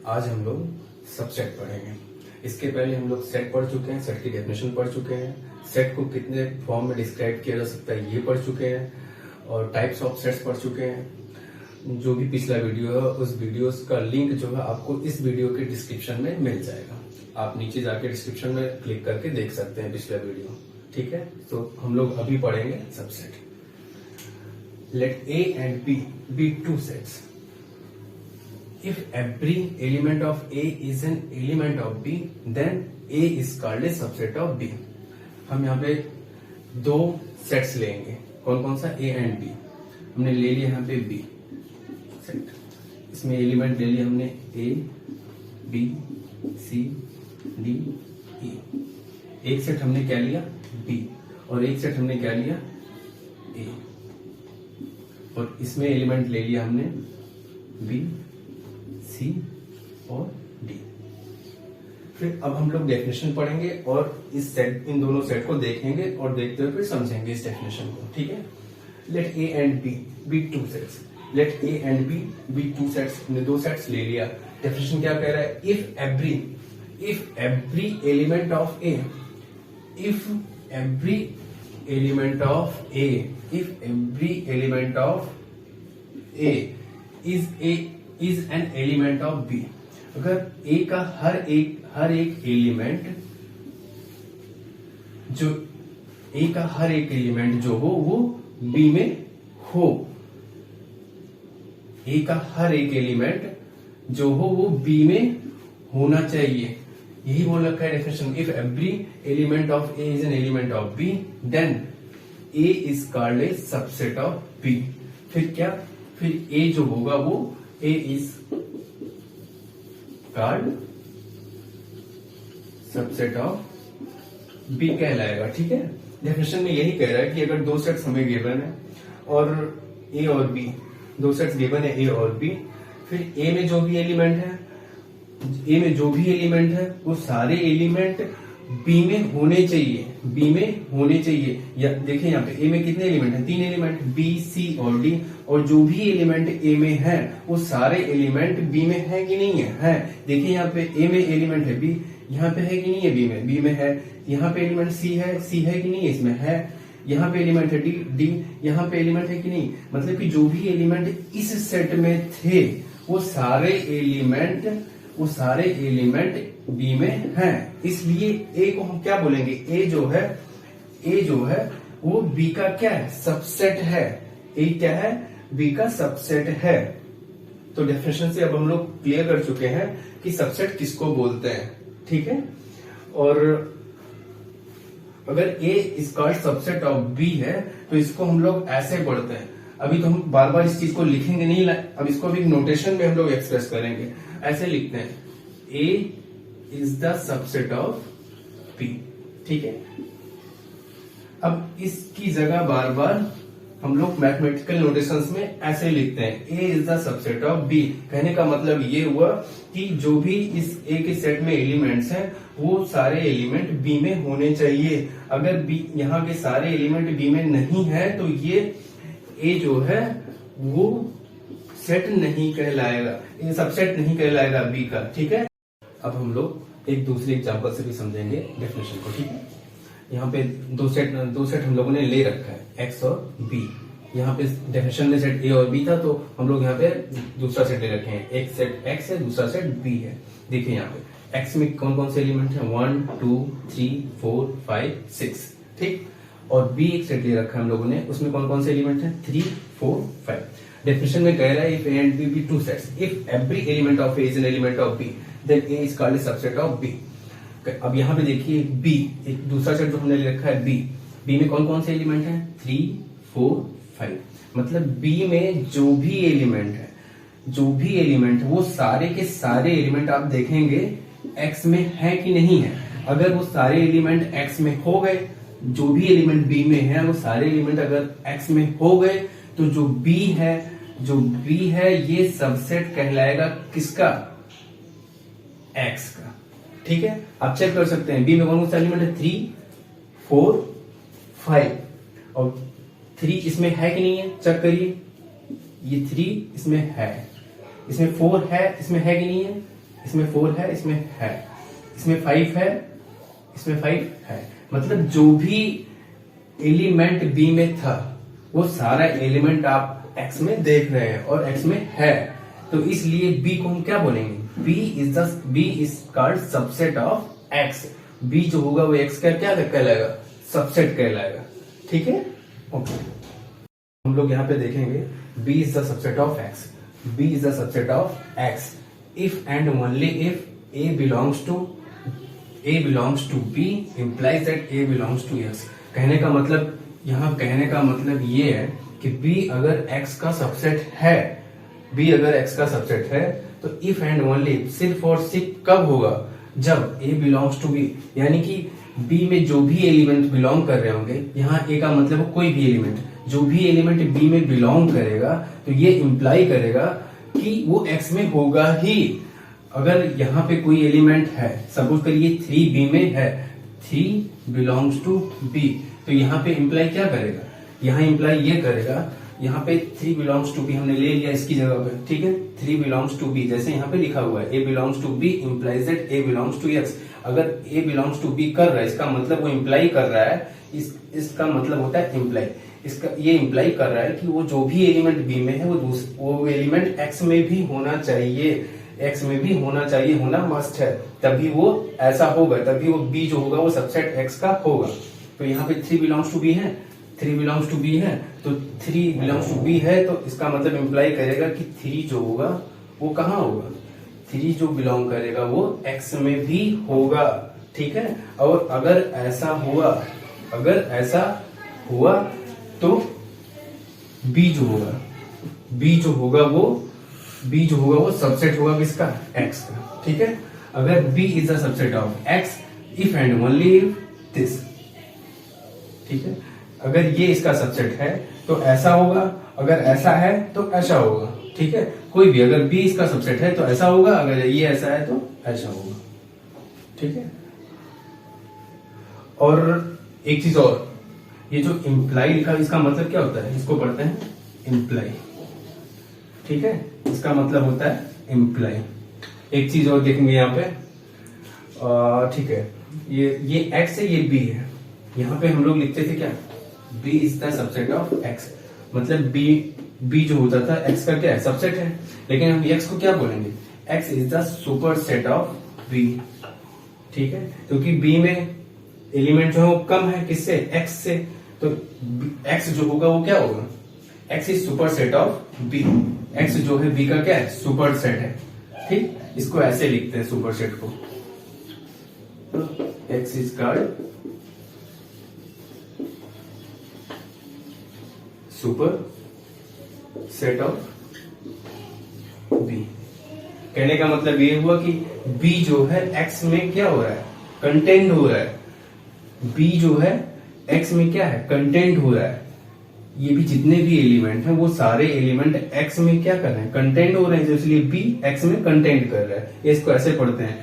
आज हम लोग सबसेट पढ़ेंगे। इसके पहले हम लोग सेट पढ़ चुके हैं, सेट की डेफिनेशन पढ़ चुके हैं, सेट को कितने फॉर्म में डिस्क्राइब किया जा सकता है ये पढ़ चुके हैं, और टाइप्स ऑफ सेट्स पढ़ चुके हैं। जो भी पिछला वीडियो है उस वीडियो का लिंक जो है आपको इस वीडियो के डिस्क्रिप्शन में मिल जाएगा। आप नीचे जाके डिस्क्रिप्शन में क्लिक करके देख सकते हैं पिछला वीडियो। ठीक है, तो हम लोग अभी पढ़ेंगे subset. Let A and B be two sets. If every element of A is an element of B, then A is called a subset of B. हम यहाँ पे दो सेट्स लेंगे। कौन कौन सा? A and B। हमने ले लिया यहाँ पे B सेट। इसमें एलिमेंट ले लिया हमने A, B, C, D, E। एक सेट हमने क्या लिया? B। और एक सेट हमने क्या लिया? A। और इसमें एलिमेंट ले लिया हमने बी, सी और डी। फिर अब हम लोग डेफिनेशन पढ़ेंगे और इस सेट, इन दोनों सेट को देखेंगे और देखते हुए फिर समझेंगे इस डेफिनेशन को। ठीक है, let A and B be two sets. Let A and B be two sets. हमने दो सेट्स ले लिया। डेफिनेशन क्या कह रहा है? If every element of A, if every element of A, if every element of A is an element of B, अगर A का हर एक एलिमेंट जो A का हर एक एलिमेंट जो हो वो B में हो, A का हर एक एलिमेंट जो हो वो B में होना चाहिए। यही बोल रखा है definition. If every element of A is an element of B, then A is called a subset of B. फिर क्या? फिर ए जो होगा वो A is called subset of B कहलाएगा। ठीक है, डेफिनेशन में यही कह रहा है कि अगर दो सेट्स हमें गिवन है और ए और बी, दो सेट्स गिवन है ए और बी, फिर ए में जो भी एलिमेंट है, ए में जो भी एलिमेंट है वो सारे एलिमेंट बी में होने चाहिए, बी में होने चाहिए। या देखिए यहाँ पे ए में कितने एलिमेंट हैं? तीन एलिमेंट, बी, सी और डी। और जो भी एलिमेंट ए में है वो सारे एलिमेंट बी में है कि नहीं है? है। देखिए यहाँ पे ए में एलिमेंट है बी, यहाँ पे है कि नहीं है? बी में है। यहाँ पे एलिमेंट सी है कि नहीं है? इसमें है। यहाँ पे एलिमेंट है डी, यहाँ पे एलिमेंट है कि नहीं? मतलब कि जो भी एलिमेंट इस सेट में थे वो सारे एलिमेंट बी में हैं। इसलिए ए को हम क्या बोलेंगे? ए जो है वो बी का क्या है? सबसेट है। ए क्या है? बी का सबसेट है। तो डेफिनेशन से अब हम लोग क्लियर कर चुके हैं कि सबसेट किसको बोलते हैं। ठीक है, और अगर A is called subset of B है तो इसको हम लोग ऐसे पढ़ते हैं। अभी तो हम बार बार इस चीज को लिखेंगे नहीं, अब इसको भी नोटेशन में हम लोग एक्सप्रेस करेंगे। ऐसे लिखते हैं, A is the subset of B। ठीक है, अब इसकी जगह बार बार हम लोग मैथमेटिकल नोटेशंस में ऐसे लिखते हैं, A is the subset of B। कहने का मतलब ये हुआ कि जो भी इस A के सेट में एलिमेंट्स हैं वो सारे एलिमेंट B में होने चाहिए। अगर B, यहाँ के सारे एलिमेंट B में नहीं है तो ये A जो है वो सेट नहीं कहलाएगा, ये सबसेट नहीं कहलाएगा बी का। ठीक है, अब हम लोग एक दूसरे एग्जांपल से भी समझेंगे डेफिनेशन को। ठीक है, यहाँ पे दो सेट हम लोगों ने ले रखा है, एक्स और बी। यहाँ पे डेफिनेशन में सेट ए और बी था तो हम लोग यहाँ पे दूसरा सेट ले रखे हैं। एक सेट एक्स है, दूसरा सेट बी है। देखिए यहाँ पे एक्स में कौन कौन से एलिमेंट है? 1, 2, 3, 4, 5, 6। ठीक, और बी एक सेट ले रखा है हम लोगों ने, उसमें कौन कौन से एलिमेंट है? 3, 4, 5। डेफिनेशन में कह रहा है if A and B be two sets, if every element of A is an element of B, then A is called a subset of B. अब यहाँ पे देखिए बी, एक दूसरा सेट जो हमने ले रखा है बी में कौन कौन से एलिमेंट हैं? 3, 4, 5। मतलब बी में जो भी एलिमेंट है वो सारे के सारे एलिमेंट आप देखेंगे एक्स में है कि नहीं है। अगर वो सारे एलिमेंट एक्स में हो गए, जो भी एलिमेंट बी में है वो सारे एलिमेंट अगर एक्स में हो गए तो जो बी है ये सबसेट कहलाएगा किसका? एक्स का। ठीक है, आप चेक कर सकते हैं बी में कौन कौन सा एलिमेंट है? 3, 4, 5। और 3 इसमें है कि नहीं है? चेक करिए, ये 3 इसमें है, इसमें 4 है, इसमें है कि नहीं है? इसमें 4 है, इसमें 5 है, इसमें 5 है। मतलब जो भी एलिमेंट बी में था वो सारा एलिमेंट आप एक्स में देख रहे हैं और एक्स में है, तो इसलिए बी को हम क्या बोलेंगे, B is called subset of X. B जो होगा वो एक्स का क्या कहलाएगा, सबसेट कहलाएगा। ठीक है, ओके। हम लोग यहाँ पे देखेंगे B is the subset of X, B is the subset of X if and only if A belongs to B implies that a belongs to x। कहने का मतलब, यहाँ कहने का मतलब ये है कि b अगर x का सबसेट है, b अगर x का सबसेट है तो इफ एंड ओनली, सिर्फ और सिर्फ कब होगा, जब a बिलोंग्स टू b, यानी कि b में जो भी एलिमेंट बिलोंग कर रहे होंगे, यहाँ a का मतलब कोई भी एलिमेंट, जो भी एलिमेंट b में बिलोंग करेगा तो ये इंप्लाई करेगा कि वो x में होगा ही। अगर यहाँ पे कोई एलिमेंट है, सपोज करिए 3b में है, 3 बिलोंग्स टू b, तो यहाँ पे इंप्लाई क्या करेगा, यहाँ इंप्लाई ये करेगा, यहाँ पे 3 बिलोंग्स टू b हमने ले लिया इसकी जगह पे, ठीक है, 3 बिलोंग्स टू b, जैसे यहाँ पे लिखा हुआ है a belongs to b implies that a belongs to x। अगर a बिलोंग्स टू b कर रहा है, इसका मतलब वो इंप्लाई कर रहा है, इसका मतलब होता है इंप्लाई, इसका ये इंप्लाई कर रहा है कि वो जो भी एलिमेंट b में है वो एलिमेंट x में भी होना चाहिए, x में भी होना चाहिए, होना मस्ट है, तभी वो ऐसा होगा, तभी वो b जो होगा वो सबसेट x का होगा। तो यहाँ पे 3 बिलोंग्स टू b है, 3 बिलोंग्स टू b है, तो 3 बिलोंग्स टू b है, तो इसका मतलब इंप्लाई करेगा कि 3 जो होगा वो कहाँ होगा, 3 जो बिलोंग करेगा वो x में भी होगा। ठीक है, और अगर ऐसा हुआ तो b जो होगा वो सबसेट होगा किसका, x का। ठीक है, अगर b is the subset of x if and only if this. ठीक है, अगर ये इसका सबसेट है तो ऐसा होगा, अगर ऐसा है तो ऐसा होगा। ठीक है, कोई भी, अगर b इसका सबसेट है तो ऐसा होगा, अगर ये ऐसा है तो ऐसा होगा। ठीक है, और एक चीज और, ये जो इंप्लाई लिखा है इसका मतलब क्या होता है, इसको पढ़ते हैं इंप्लाई। ठीक है, इसका मतलब होता है इंप्लाई। एक चीज और देखेंगे यहाँ पे, ठीक है, ये x है, ये b है, यहाँ पे हम लोग लिखते थे क्या, b is the subset of x, मतलब b जो होता था x का क्या है, सबसेट है, लेकिन हम x को क्या बोलेंगे, x is the super set of b। ठीक है, क्योंकि b में एलिमेंट जो है वो कम है, किससे, x से, तो x जो होगा वो क्या होगा, x is super set of b, x जो है b का क्या है, सुपर सेट है। ठीक, इसको ऐसे लिखते हैं सुपर सेट को, x is called super set of b। कहने का मतलब ये हुआ कि b जो है x में क्या हो रहा है, कंटेंट हो रहा है, b जो है x में क्या है, कंटेंट हो रहा है। ये भी जितने भी एलिमेंट हैं वो सारे एलिमेंट x में क्या कर रहे हैं, कंटेंट हो रहे हैं, इसलिए b x में कंटेंट कर रहा है। ये इसको ऐसे पढ़ते हैं,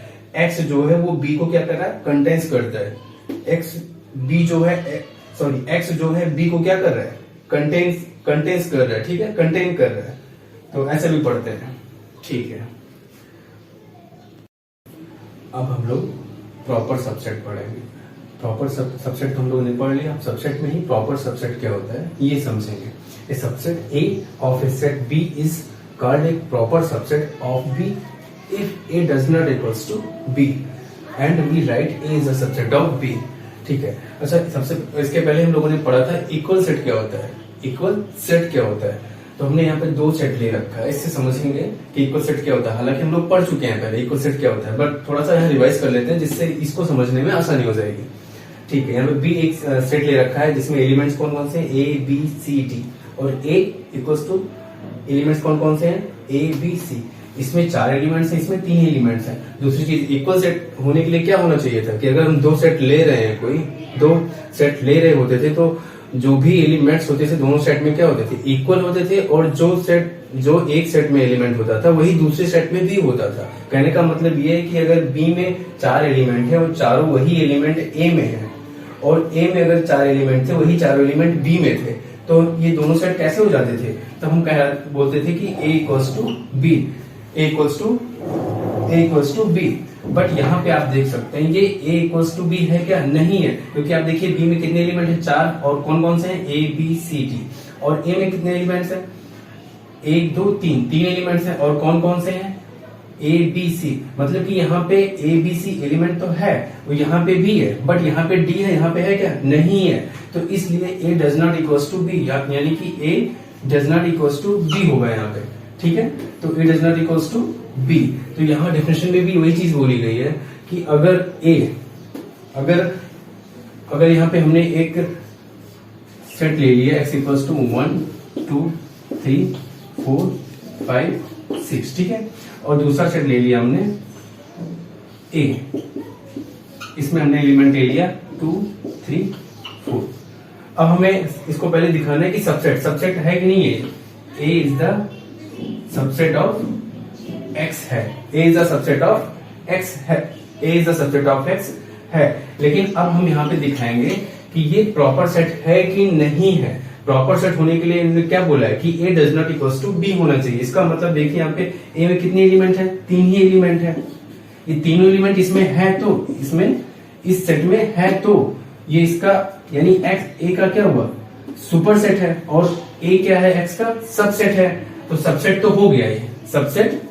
x जो है वो b को क्या कर रहा है, कंटेंस करता है, x जो है b को क्या कर रहा है, कंटेंस कर रहा है। ठीक है, कंटेन कर रहा है, तो ऐसे भी पढ़ते हैं। ठीक है, अब हम लोग प्रॉपर सबसेट पढ़ेंगे। प्रॉपर सबसेट हम लोग ने पढ़ लिया, अब सबसेट में ही प्रॉपर सबसेट क्या होता है ये समझेंगे। A subset A of a set B is called a proper subset of B if A does not equals to B and we write A is a subset of B. ठीक है, अच्छा, सबसे इसके पहले हम लोगों ने पढ़ा था इक्वल सेट क्या होता है, इक्वल सेट क्या होता है, तो हमने यहाँ पे 2 सेट ले रखा है, इससे समझेंगे कि इक्वल सेट क्या होता है। हालांकि हम लोग पढ़ चुके हैं पहले इक्वल सेट क्या होता है, बट थोड़ा सा यहाँ रिवाइज कर लेते हैं जिससे इसको समझने में आसानी हो जाएगी। ठीक है, यहाँ पे बी एक सेट ले रखा है जिसमें एलिमेंट्स कौन कौन से हैं, ए बी सी डी, और ए इक्वल्स टू एलिमेंट्स कौन कौन से हैं, ए बी सी। इसमें 4 एलिमेंट्स हैं, इसमें 3 एलिमेंट्स हैं। दूसरी चीज, इक्वल सेट होने के लिए क्या होना चाहिए था कि अगर हम 2 सेट ले रहे हैं, कोई 2 सेट ले रहे होते थे तो जो भी एलिमेंट्स होते थे दोनों सेट में क्या होते थे, इक्वल होते थे, और जो एक सेट में एलिमेंट होता था वही दूसरे सेट में भी होता था। कहने का मतलब ये है कि अगर बी में 4 एलिमेंट है और चारों वही एलिमेंट ए में है, और ए में अगर 4 एलिमेंट थे वही चारों एलिमेंट बी में थे, तो ये दोनों सेट कैसे हो जाते थे, तो हम बोलते थे कि A equals to B, A equals to A equals to B. But यहाँ पे आप देख सकते हैं ये A इक्वल्स टू बी है क्या? नहीं है, क्योंकि आप देखिए B में कितने एलिमेंट है? 4। और कौन कौन से हैं? A B C D। और A में कितने एलिमेंट्स हैं? 1 2 3 एलिमेंट्स हैं। और कौन कौन से हैं? A B C। मतलब कि यहाँ पे A B C एलिमेंट तो है, वो यहाँ पे भी है, बट यहाँ पे D है, यहाँ पे है क्या? नहीं है। तो इसलिए A does not equals to B, यानी कि A does not equals to B होगा यहाँ पे। ठीक है, तो A does not equals to B. तो यहाँ डेफिनेशन में भी वही चीज बोली गई है कि अगर A, अगर यहाँ पे हमने एक सेट ले लिया x इक्वल्स टू 1 2 3 4 5 6, ठीक है, और दूसरा सेट ले लिया हमने A, इसमें हमने एलिमेंट ले लिया 2 3 4। अब हमें इसको पहले दिखाना है कि सबसेट है कि नहीं है। A is the subset of x है, A is the subset of x है, A is the subset of x है। लेकिन अब हम यहाँ पे दिखाएंगे कि ये प्रॉपर सेट है कि नहीं है। प्रॉपर सेट होने के लिए इन्होंने क्या बोला है कि A does not equals to B होना चाहिए। इसका मतलब देखिए यहाँ पे A में कितने एलिमेंट है? 3 ही एलिमेंट है। ये तीनों एलिमेंट इसमें है, तो इसमें इस सेट में है, तो ये इसका यानी x A का क्या हुआ? सुपर सेट है, और A क्या है? x का सबसेट है। तो सबसेट तो हो गया, ये सबसेट,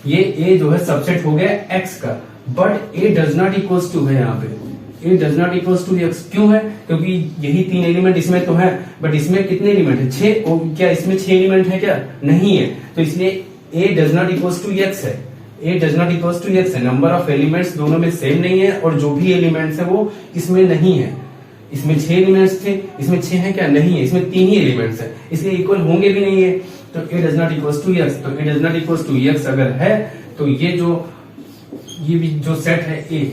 ये A जो है सबसेट हो गया x का। But A does not equals to है यहाँ पे, A does not equals to x। क्यों है? क्योंकि यही 3 एलिमेंट इसमें तो है, बट इसमें कितने एलिमेंट है? 6। क्या इसमें 6 एलिमेंट है क्या? नहीं है। तो इसलिए A does not equals to x है, A does not equals to x है। नंबर ऑफ एलिमेंट्स दोनों में सेम नहीं है, और जो भी एलिमेंट्स है वो इसमें नहीं है। इसमें 6 एलिमेंट्स थे, इसमें 6 है क्या? नहीं है, इसमें 3 ही एलिमेंट्स है, इसलिए इक्वल होंगे भी नहीं है। तो A does not equals to x, तो A does not equals to x अगर है तो ये भी जो सेट है A,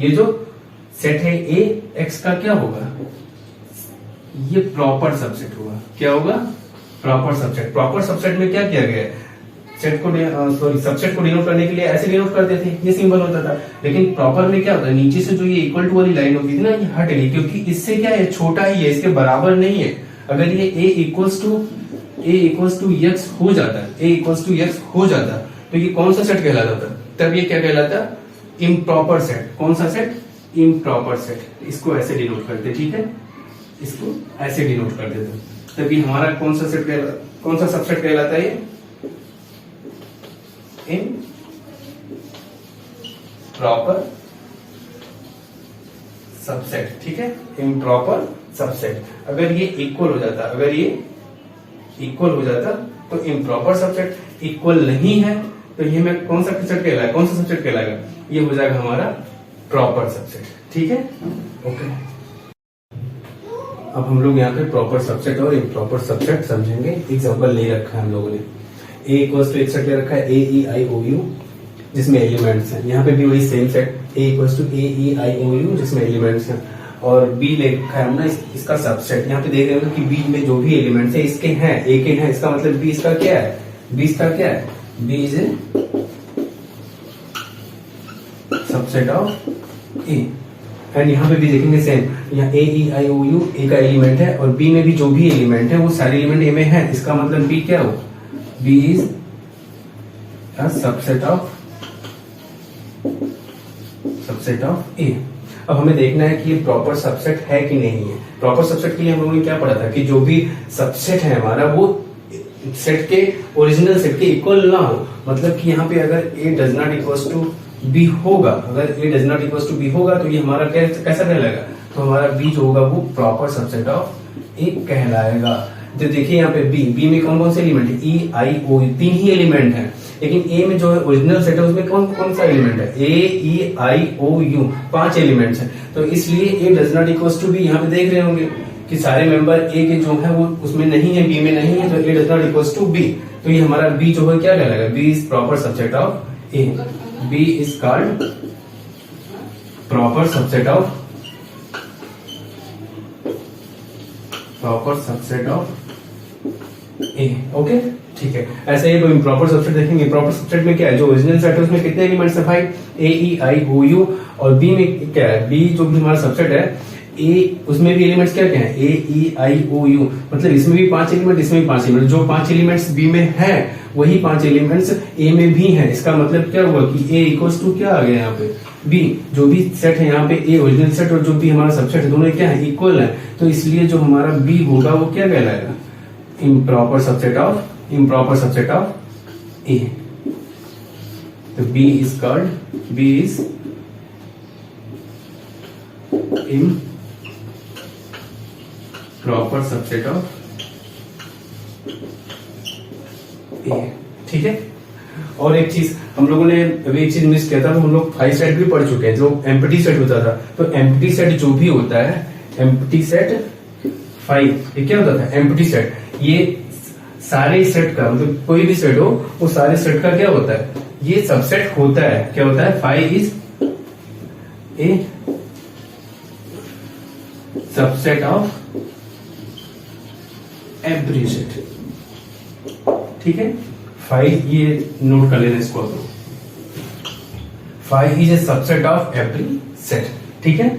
ये जो सेट है A x का क्या होगा? ये प्रॉपर सबसेट होगा। क्या होगा? Proper subset. प्रॉपर सबसेट में क्या किया गया है? सेट को सबसेट को डिनोट करने के लिए ऐसे डिनोट करते थे, ये सिंबल होता था। लेकिन प्रॉपर में क्या होता है? नीचे से जो ये इक्वल टू वाली लाइन होती थी ना, ये हट गई, क्योंकि इससे क्या है? छोटा ही है, इसके बराबर नहीं है। अगर ये A इक्वल्स टू x हो जाता, A इक्वल्स टू x हो जाता, तो ये कौन सा सेट कहलाता था? तब ये क्या कहलाता? Improper set. कौन सा सेट? Improper set. इसको ऐसे डिनोट करते, ठीक है, इसको ऐसे डिनोट कर देते। तभी हमारा कौन सा सबसेट कहलाता है? ये इम्प्रॉपर सबसेट, ठीक है, इम्प्रॉपर सबसेट। अगर ये इक्वल हो जाता, तो इम्प्रॉपर सबसेट। इक्वल नहीं है तो ये में कौन सा सबसेट कहलाएगा? ये हो जाएगा हमारा प्रॉपर सबसेट, ठीक है, ओके। अब हम लोग यहाँ पे प्रॉपर सबसेट और इम्प्रॉपर सबसेट समझेंगे। एग्जांपल ले रखा है हम लोगों ने, A इक्वल्स टू एक सेट ले रखा है A E I O U, जिसमें एलिमेंट्स हैं। यहाँ पे भी वही same set A equals to A E I O U, जिसमें एलिमेंट्स हैं। और B ले रखा है हमने इसका सबसेट। यहाँ पे देख रहे हो कि B में जो भी एलिमेंट्स है इसके हैं, A के हैं, इसका मतलब B इसका क्या है? B इसका क्या है? B is a subset of A। And यहाँ पे भी देखेंगे सेम, यहाँ A E I O U A का एलिमेंट है, और B में भी जो भी एलिमेंट है वो सारे एलिमेंट A में है। इसका मतलब B क्या हो? B is a subset of A। अब हमें देखना है कि ये प्रॉपर सबसेट है कि नहीं है। प्रॉपर सबसेट के लिए हम लोगों ने क्या पढ़ा था कि जो भी सबसेट है हमारा वो सेट के ओरिजिनल सेट के इक्वल ना हो। मतलब कि यहाँ पे अगर A does not equals to B होगा, तो ये हमारा कैसा कहलाएगा? तो हमारा B जो होगा वो प्रॉपर सबसेट ऑफ A कहलाएगा। तो देखिए यहाँ पे B में कौन कौन से एलिमेंट है? E I O U, 3 he element हैं। लेकिन A में जो है ओरिजिनल सेट है उसमें कौन कौन सा एलिमेंट है? A E I O U, 5 elements हैं। तो इसलिए A does not equals to B। यहाँ पे देख रहे होंगे कि सारे मेंबर A के जो है वो उसमें नहीं है, B में नहीं है, तो A does not equals to B। तो ये हमारा B जो है क्या कहलाएगा? B is proper subset of A। B is called proper subset of A। Okay, ठीक है। ऐसे ही तो इम्प्रॉपर सबसेट देखेंगे। इम्प्रॉपर सबसेट में क्या है? जो ओरिजिनल सेट है उसमें कितने एलिमेंट्स है भाई? A E I O U। और B में क्या है? B जो भी हमारा सबसेट है ए, उसमें भी एलिमेंट्स क्या क्या है, ए ई आई ओ यू, मतलब इसमें भी 5 एलिमेंट, इसमें भी 5 एलिमेंट, जो 5 एलिमेंट्स बी में है वही 5 एलिमेंट्स ए में भी है। इसका मतलब क्या हुआ कि ए इक्वल्स टू क्या आ गया यहाँ पे बी, जो भी सेट है यहाँ पे ए ओरिजिनल सेट और जो भी हमारा सबसेट है दोनों क्या है, इक्वल है, तो इसलिए जो हमारा बी होगा वो क्या कहलाएगा, इम्प्रॉपर सबसेट ऑफ ए। तो B is called, B is improper subset of A. ठीक है। और एक चीज हम लोगों ने अभी एक चीज मिस किया था, तो हम लोग 5 सेट भी पढ़ चुके हैं, जो एम्प्टी सेट होता था। तो एम्प्टी सेट जो भी होता है, एम्प्टी सेट 5, ये क्या होता था, एम्प्टी सेट, ये सारे सेट का मतलब कोई भी सेट हो वो सारे सेट का क्या होता है, ये सबसेट होता है। क्या होता है, 5 is a subset of every set. ठीक है, 5, ये नोट कर लेना इसको, 5 is a subset of every set. ठीक है।